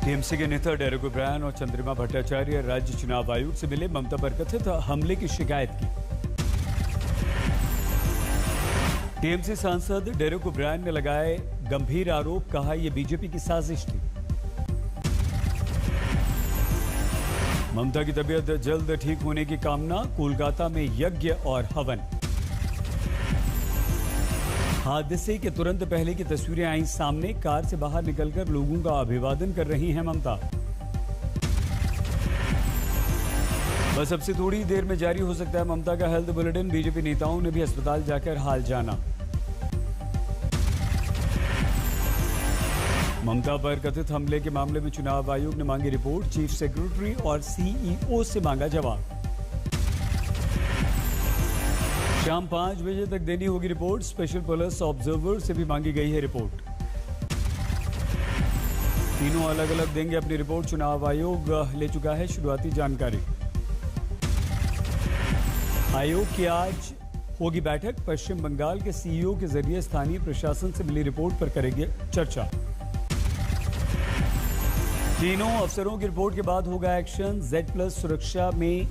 TMC के नेता Derek O'Brien और चंद्रिमा भट्टाचार्य राज्य चुनाव आयोग से मिले, ममता पर कथित हमले की शिकायत की। टीएमसी सांसद डेरेक ओब्रायन ने लगाए गंभीर आरोप, कहा यह बीजेपी की साजिश थी। ममता की तबीयत जल्द ठीक होने की कामना, कोलकाता में यज्ञ और हवन। हादसे के तुरंत पहले की तस्वीरें आई सामने, कार से बाहर निकलकर लोगों का अभिवादन कर रही हैं ममता। बस अब से थोड़ी देर में जारी हो सकता है ममता का हेल्थ बुलेटिन। बीजेपी नेताओं ने भी अस्पताल जाकर हाल जाना। ममता पर कथित हमले के मामले में चुनाव आयोग ने मांगी रिपोर्ट, चीफ सेक्रेटरी और सीईओ से मांगा जवाब। शाम 5 बजे तक देनी होगी रिपोर्ट, स्पेशल पुलिस ऑब्जर्वर से भी मांगी गई है रिपोर्ट। तीनों अलग अलग देंगे अपनी रिपोर्ट, चुनाव आयोग ले चुका है शुरुआती जानकारी। आयोग की आज होगी बैठक, पश्चिम बंगाल के सीईओ के जरिए स्थानीय प्रशासन से मिली रिपोर्ट पर करेंगे चर्चा। तीनों अफसरों की रिपोर्ट के बाद होगा एक्शन। Z+ सुरक्षा में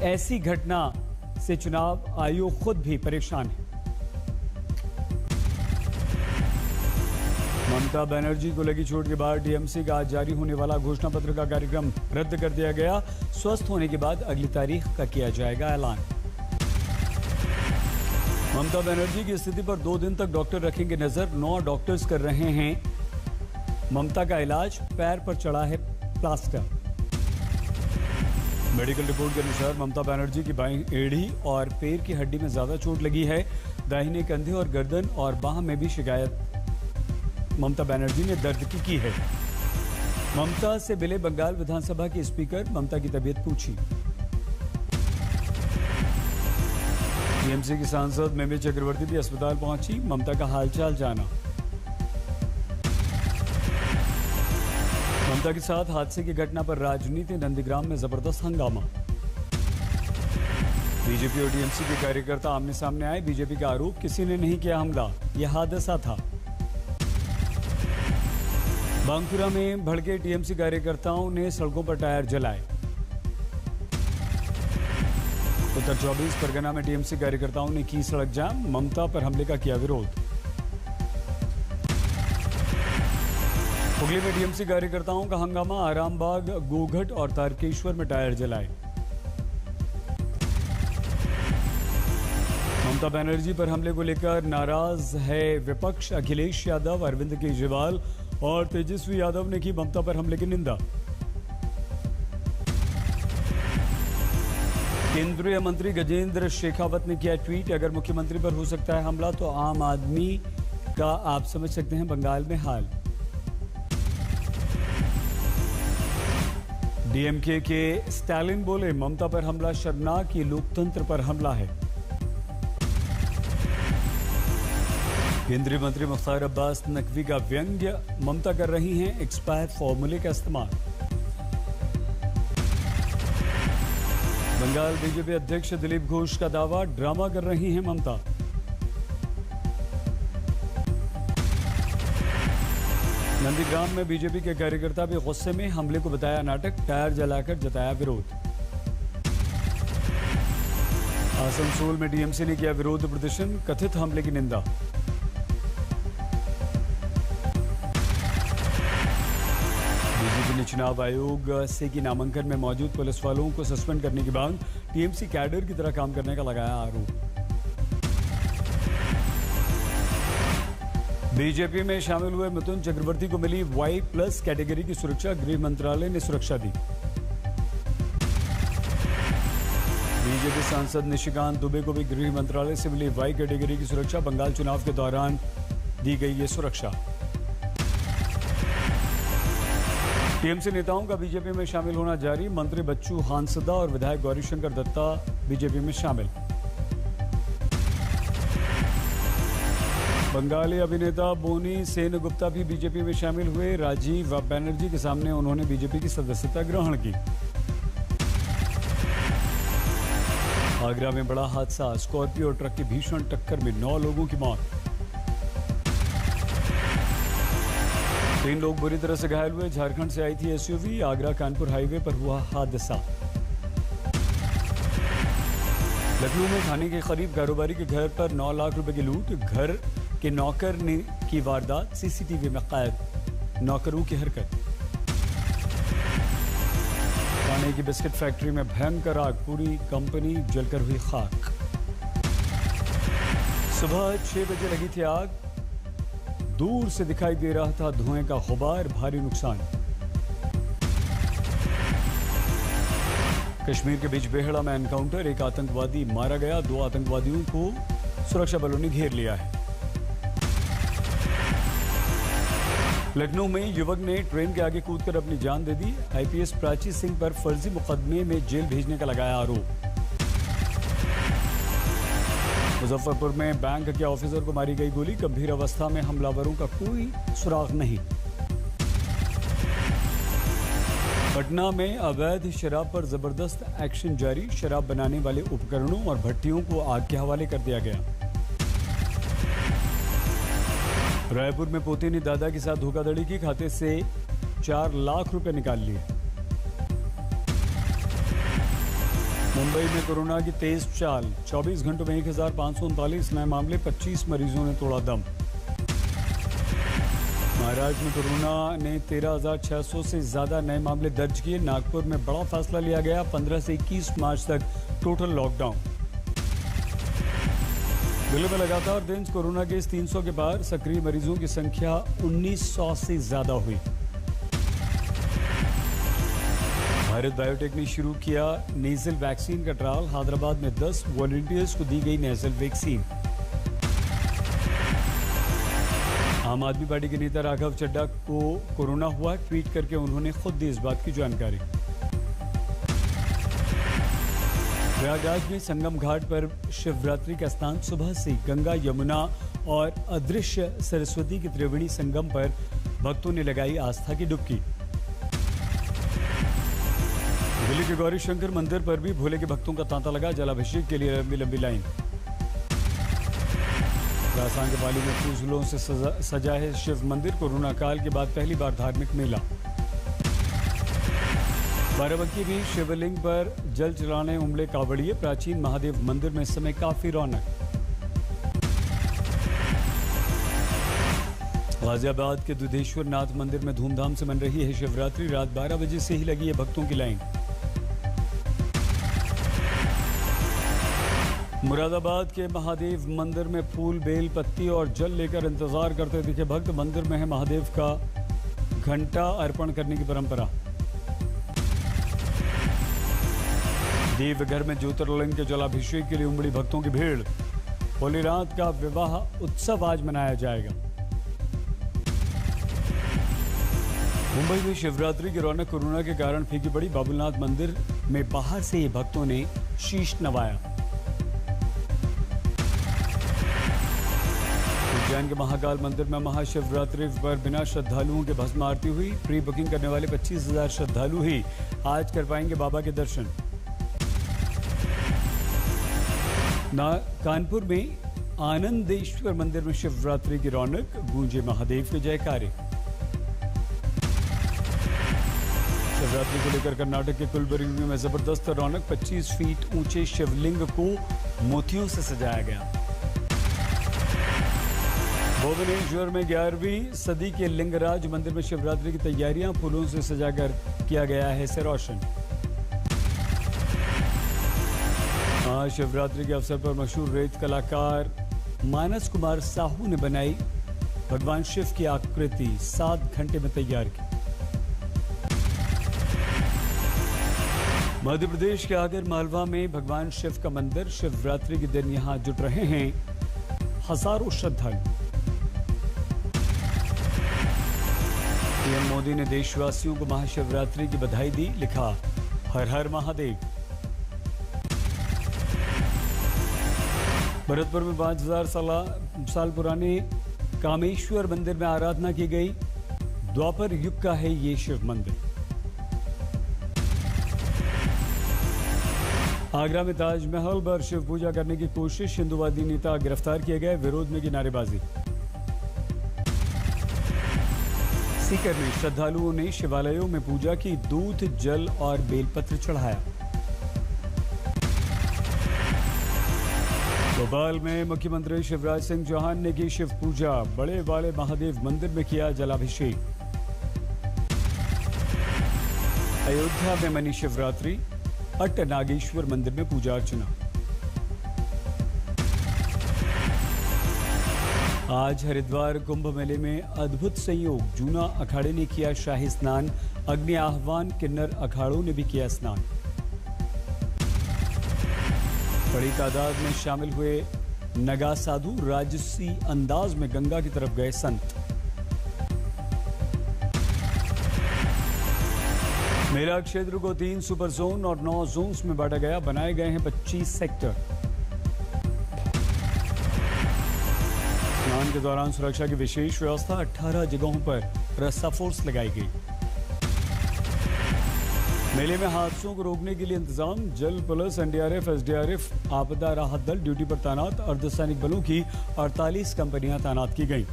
ऐसी घटना से चुनाव आयोग खुद भी परेशान है। ममता बनर्जी को लगी चोट के बाद टीएमसी का आज जारी होने वाला घोषणा पत्र का कार्यक्रम रद्द कर दिया गया। स्वस्थ होने के बाद अगली तारीख का किया जाएगा ऐलान। ममता बनर्जी की स्थिति पर 2 दिन तक डॉक्टर रखेंगे नजर, 9 डॉक्टर्स कर रहे हैं ममता का इलाज। पैर पर चढ़ा है प्लास्टर। मेडिकल रिपोर्ट के अनुसार ममता बनर्जी की बाईं एड़ी और पैर की हड्डी में ज्यादा चोट लगी है। दाहिने कंधे और गर्दन और बाह में भी शिकायत ममता बनर्जी ने दर्द की है। ममता से मिले बंगाल विधानसभा के स्पीकर, ममता की तबीयत पूछी। टीएमसी की सांसद मिमी चक्रवर्ती भी अस्पताल पहुंची, ममता का हालचाल जाना। ममता के साथ हादसे की घटना पर राजनीति, नंदीग्राम में जबरदस्त हंगामा। बीजेपी और टीएमसी के कार्यकर्ता आमने सामने आए। बीजेपी का आरोप, किसी ने नहीं किया हमला, यह हादसा था। बांकुरा में भड़के टीएमसी कार्यकर्ताओं ने सड़कों पर टायर जलाए। उत्तर 24 परगना में टीएमसी कार्यकर्ताओं ने की सड़क जाम, ममता पर हमले का किया विरोध। हुगली में टीएमसी कार्यकर्ताओं का हंगामा, आरामबाग, गोघट और तारकेश्वर में टायर जलाए। ममता बनर्जी पर हमले को लेकर नाराज है विपक्ष। अखिलेश यादव, अरविंद केजरीवाल और तेजस्वी यादव ने की ममता पर हमले की निंदा। केंद्रीय मंत्री गजेंद्र शेखावत ने किया ट्वीट, अगर मुख्यमंत्री पर हो सकता है हमला तो आम आदमी का आप समझ सकते हैं बंगाल में हाल। डीएमके के स्टालिन बोले, ममता पर हमला शर्मनाक, ये लोकतंत्र पर हमला है। केंद्रीय मंत्री मुख्तार अब्बास नकवी का व्यंग्य, ममता कर रही हैं एक्सपायर फॉर्मूले का इस्तेमाल। बंगाल बीजेपी अध्यक्ष दिलीप घोष का दावा, ड्रामा कर रही हैं ममता। नंदीग्राम में बीजेपी के कार्यकर्ता भी गुस्से में, हमले को बताया नाटक, टायर जलाकर जताया विरोध। आसनसोल में टीएमसी ने किया विरोध प्रदर्शन, कथित हमले की निंदा। बीजेपी ने चुनाव आयोग से की नामांकन में मौजूद पुलिस वालों को सस्पेंड करने के बाद टीएमसी कैडर की तरह काम करने का लगाया आरोप। बीजेपी में शामिल हुए मिथुन चक्रवर्ती को मिली Y+ कैटेगरी की सुरक्षा, गृह मंत्रालय ने सुरक्षा दी। बीजेपी सांसद निशिकांत दुबे को भी गृह मंत्रालय से मिली Y कैटेगरी की सुरक्षा, बंगाल चुनाव के दौरान दी गई ये सुरक्षा। टीएमसी नेताओं का बीजेपी में शामिल होना जारी, मंत्री बच्चू हांसदा और विधायक गौरीशंकर दत्ता बीजेपी में शामिल। बंगाली अभिनेता बोनी सेनगुप्ता भी बीजेपी में शामिल हुए। राजीव बनर्जी के सामने उन्होंने बीजेपी की सदस्यता ग्रहण की। आगरा में बड़ा हादसा, स्कॉर्पियो और ट्रक की भीषण टक्कर में 9 लोगों की मौत। 3 लोग बुरी तरह से घायल हुए। झारखंड से आई थी एसयूवी, आगरा कानपुर हाईवे पर हुआ हादसा। लखनऊ में थाने के करीब कारोबारी के घर पर 9 लाख रुपए की लूट। घर के नौकर ने की वारदात, सीसीटीवी में कैद। नौकरों की हरकत। थाने की बिस्किट फैक्ट्री में भयंकर आग, पूरी कंपनी जलकर हुई खाक। सुबह 6 बजे लगी थी आग, दूर से दिखाई दे रहा था धुएं का गुबार, भारी नुकसान। कश्मीर के बीच बेहड़ा में एनकाउंटर, एक आतंकवादी मारा गया, 2 आतंकवादियों को सुरक्षा बलों ने घेर लिया है। लखनऊ में युवक ने ट्रेन के आगे कूदकर अपनी जान दे दी। आईपीएस प्राची सिंह पर फर्जी मुकदमे में जेल भेजने का लगाया आरोप। मुजफ्फरपुर में बैंक के ऑफिसर को मारी गई गोली, गंभीर अवस्था में हमलावरों का कोई सुराग नहीं। पटना में अवैध शराब पर जबरदस्त एक्शन जारी, शराब बनाने वाले उपकरणों और भट्टियों को आग के हवाले कर दिया गया। रायपुर में पोते ने दादा के साथ धोखाधड़ी की, खाते से 4 लाख रुपए निकाल लिए। मुंबई में कोरोना की तेज चाल, 24 घंटों में 1539 नए मामले, 25 मरीजों ने तोड़ा दम। महाराष्ट्र में कोरोना ने 13,600 से ज्यादा नए मामले दर्ज किए। नागपुर में बड़ा फैसला लिया गया, 15 से 21 मार्च तक टोटल लॉकडाउन। दिल्ली में लगातार दिन कोरोना के 300 के पार, सक्रिय मरीजों की संख्या 1900 से ज्यादा हुई। भारत बायोटेक ने शुरू किया नेजल वैक्सीन का ट्रायल, हैदराबाद में 10 वॉलंटियर्स को दी गई नेजल वैक्सीन। आम आदमी पार्टी के नेता राघव चड्ढा को कोरोना हुआ, ट्वीट करके उन्होंने खुद दी इस बात की जानकारी। प्रयागराज में संगम घाट पर शिवरात्रि का स्नान, सुबह से गंगा, यमुना और अदृश्य सरस्वती के त्रिवेणी संगम पर भक्तों ने लगाई आस्था की डुबकी। दिल्ली के गौरी शंकर मंदिर पर भी भोले के भक्तों का तांता लगा, जलाभिषेक के लिए लंबी लंबी लाइन। राजस्थान के पाली में फूलों से सजा है शिव मंदिर, कोरोना काल के बाद पहली बार धार्मिक मेला। बाराबंकी भी शिवलिंग पर जल चढ़ाने उमड़े कावड़िए, प्राचीन महादेव मंदिर में इस समय काफी रौनक। गाजियाबाद के दुधेश्वर नाथ मंदिर में धूमधाम से मन रही है शिवरात्रि, रात 12 बजे से ही लगी है भक्तों की लाइन। मुरादाबाद के महादेव मंदिर में फूल, बेल, पत्ती और जल लेकर इंतजार करते दिखे भक्त। मंदिर में है महादेव का घंटा अर्पण करने की परंपरा। देवघर में ज्योतिर्लिंग के जलाभिषेक के लिए उमड़ी भक्तों की भीड़। होली रात का विवाह उत्सव आज मनाया जाएगा। मुंबई में शिवरात्रि की रौनक कोरोना के कारण फीकी पड़ी। बाबूलनाथ मंदिर में बाहर से ही भक्तों ने शीश नवाया। उज्जैन के महाकाल मंदिर में महाशिवरात्रि पर बिना श्रद्धालुओं के भस्म आरती हुई। प्री बुकिंग करने वाले 25,000 श्रद्धालु ही आज कर पाएंगे बाबा के दर्शन। कानपुर में आनंदेश्वर मंदिर में शिवरात्रि की रौनक, गूंजे महादेव के जयकारे। शिवरात्रि को लेकर कर्नाटक के कुलबर्गी में जबरदस्त रौनक, 25 फीट ऊंचे शिवलिंग को मोतियों से सजाया गया। भुवनेश्वर में 11वीं सदी के लिंगराज मंदिर में शिवरात्रि की तैयारियां, फूलों से सजाकर किया गया है इसे रोशन। शिवरात्रि के अवसर पर मशहूर रेत कलाकार मानस कुमार साहू ने बनाई भगवान शिव की आकृति, 7 घंटे में तैयार की। मध्य प्रदेश के आगर मालवा में भगवान शिव का मंदिर, शिवरात्रि के दिन यहां जुट रहे हैं हजारों श्रद्धालु। पीएम मोदी ने देशवासियों को महाशिवरात्रि की बधाई दी, लिखा हर हर महादेव। भरतपुर में 5000 साल पुराने कामेश्वर मंदिर में आराधना की गई। द्वापर युग का है ये शिव मंदिर। आगरा में ताजमहल पर शिव पूजा करने की कोशिश, हिंदुवादी नेता गिरफ्तार किए गए, विरोध में की नारेबाजी। सीकर में श्रद्धालुओं ने शिवालयों में पूजा की, दूध, जल और बेलपत्र चढ़ाया। भोपाल में मुख्यमंत्री शिवराज सिंह चौहान ने की शिव पूजा, बड़े वाले महादेव मंदिर में किया जलाभिषेक। अयोध्या में मनी शिवरात्रि, अट्ट नागेश्वर मंदिर में पूजा अर्चना। आज हरिद्वार कुंभ मेले में अद्भुत संयोग, जूना अखाड़े ने किया शाही स्नान, अग्नि आह्वान किन्नर अखाड़ों ने भी किया स्नान। बड़ी तादाद में शामिल हुए नगा साधु, राजसी अंदाज में गंगा की तरफ गए संत। मेला क्षेत्र को 3 सुपर जोन और 9 जोन्स में बांटा गया, बनाए गए हैं 25 सेक्टर। स्नान के दौरान सुरक्षा की विशेष व्यवस्था, 18 जगहों पर रस्सा फोर्स लगाई गई। मेले में हादसों को रोकने के लिए इंतजाम, जल पुलिस, एनडीआरएफ, एसडीआरएफ, आपदा राहत दल ड्यूटी पर तैनात, अर्धसैनिक बलों की 48 कंपनियां तैनात की गईं।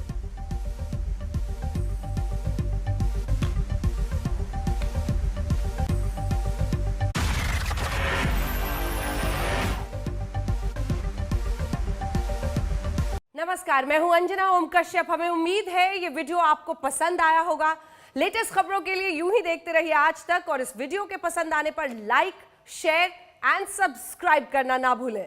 नमस्कार, मैं हूं अंजना ओम कश्यप। हमें उम्मीद है ये वीडियो आपको पसंद आया होगा। लेटेस्ट खबरों के लिए यूं ही देखते रहिए आज तक, और इस वीडियो के पसंद आने पर लाइक, शेयर एंड सब्सक्राइब करना ना भूलें।